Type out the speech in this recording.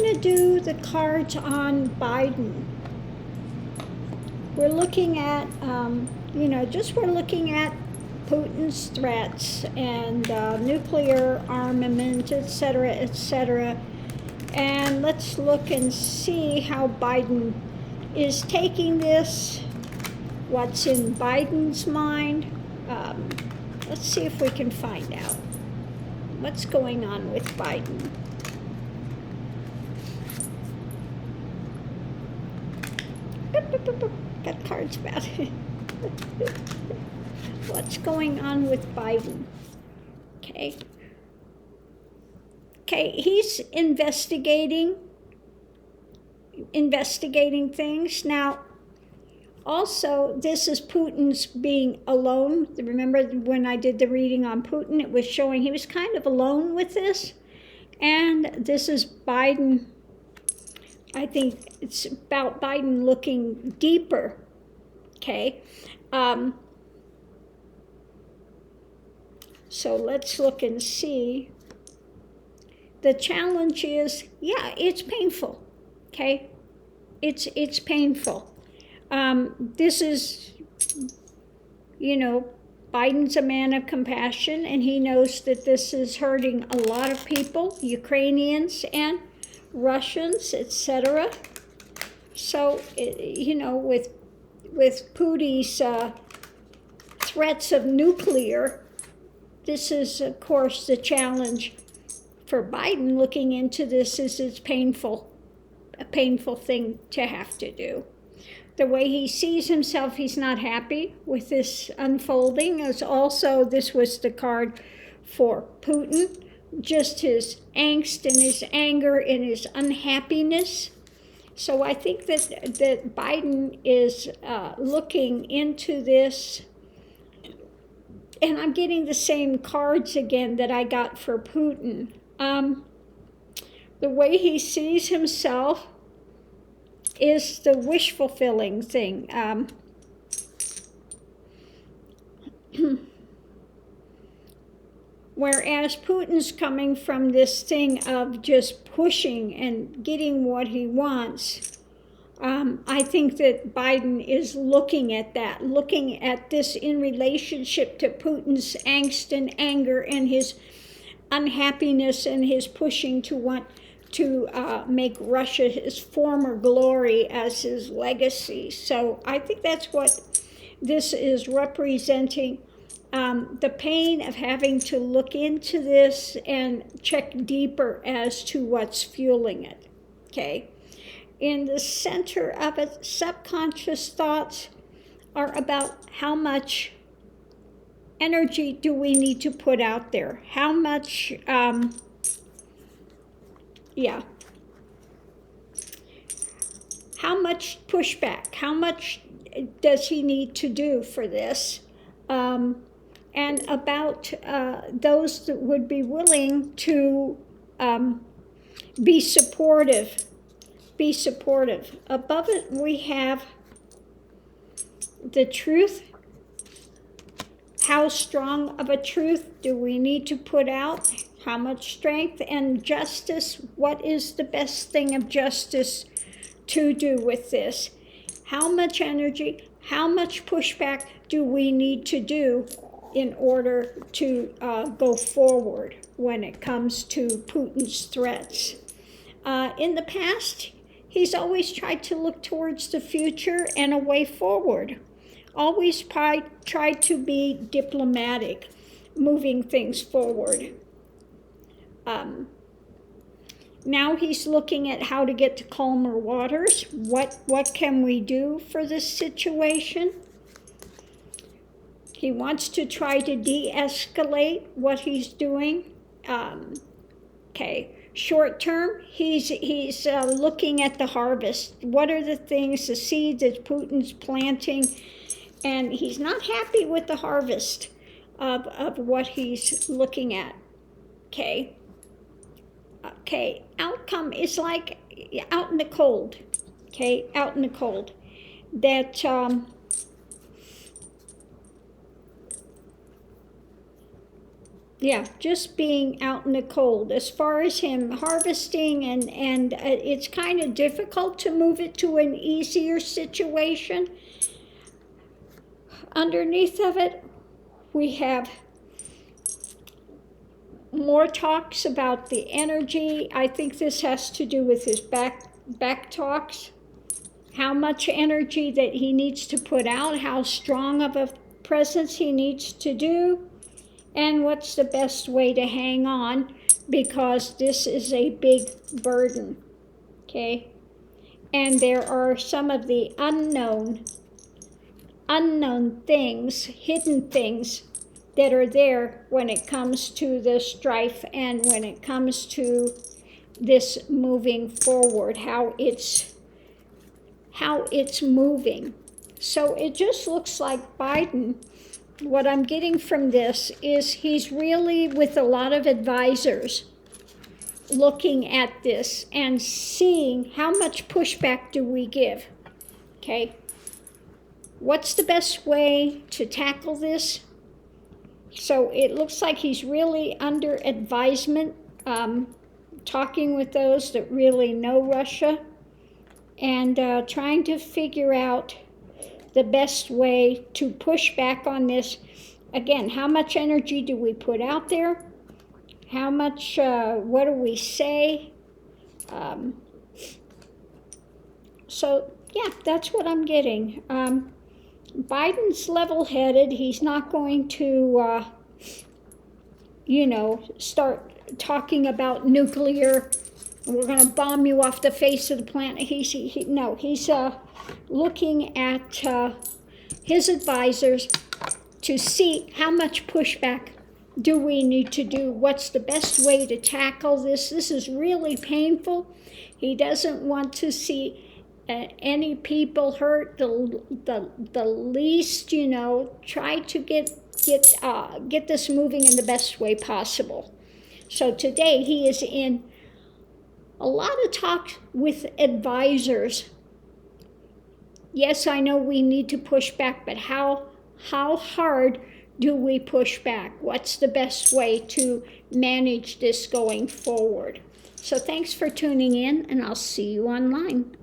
going to do the cards on Biden. We're looking at, we're looking at Putin's threats and nuclear armament, etc., etc. And let's look and see how Biden is taking this, what's in Biden's mind. Let's see if we can find out what's going on with Biden. Got cards about it. What's going on with Biden? Okay. Okay, he's investigating things. Now, also, this is Putin's being alone. Remember when I did the reading on Putin, it was showing he was kind of alone with this. And this is Biden. I think it's about Biden looking deeper, okay? So let's look and see. The challenge is, yeah, it's painful, okay? It's painful. This is, Biden's a man of compassion, and he knows that this is hurting a lot of people, Ukrainians and Russians, etc. So, with Putin's threats of nuclear, this is, of course, the challenge for Biden looking into this. Is it's a painful thing to have to do. The way he sees himself, he's not happy with this unfolding. As also, this was the card for Putin, just his angst and his anger and his unhappiness. So I think that Biden is looking into this, and I'm getting the same cards again that I got for Putin. The way he sees himself is the wish fulfilling thing. Whereas Putin's coming from this thing of just pushing and getting what he wants. I think that Biden is looking at this in relationship to Putin's angst and anger and his unhappiness and his pushing to want to make Russia his former glory as his legacy. So I think that's what this is representing. The pain of having to look into this and check deeper as to what's fueling it, okay? In the center of it, subconscious thoughts are about how much energy do we need to put out there? How much, how much pushback? How much does he need to do for this? And about those that would be willing to be supportive. Be supportive. Above it, we have the truth. How strong of a truth do we need to put out? How much strength and justice? What is the best thing of justice to do with this? How much energy, how much pushback do we need to do in order to go forward when it comes to Putin's threats? In the past, he's always tried to look towards the future and a way forward. Always tried to be diplomatic, moving things forward. Now he's looking at how to get to calmer waters. What can we do for this situation? He wants to try to de-escalate what he's doing. Okay. Short term, he's looking at the harvest. What are the things, the seeds that Putin's planting? And he's not happy with the harvest of what he's looking at. Okay. Okay. Outcome is like out in the cold. Okay. Out in the cold. That Yeah, just being out in the cold. As far as him harvesting, and it's kind of difficult to move it to an easier situation. Underneath of it, we have more talks about the energy. I think this has to do with his back talks. How much energy that he needs to put out, how strong of a presence he needs to do, and what's the best way to hang on, because this is a big burden, okay? And there are some of the unknown things, hidden things that are there when it comes to the strife and when it comes to this moving forward, how it's moving. So it just looks like Biden, what I'm getting from this is he's really with a lot of advisors looking at this and seeing how much pushback do we give, okay? What's the best way to tackle this? So it looks like he's really under advisement, talking with those that really know Russia, and trying to figure out the best way to push back on this. Again, how much energy do we put out there? How much, what do we say? So yeah, that's what I'm getting. Biden's level-headed. He's not going to, start talking about nuclear. We're going to bomb you off the face of the planet. He's looking at his advisors to see how much pushback do we need to do. What's the best way to tackle this? This is really painful. He doesn't want to see any people hurt. The least, try to get this moving in the best way possible. So today he is in a lot of talk with advisors. Yes, I know we need to push back, but how hard do we push back? What's the best way to manage this going forward? So thanks for tuning in, and I'll see you online.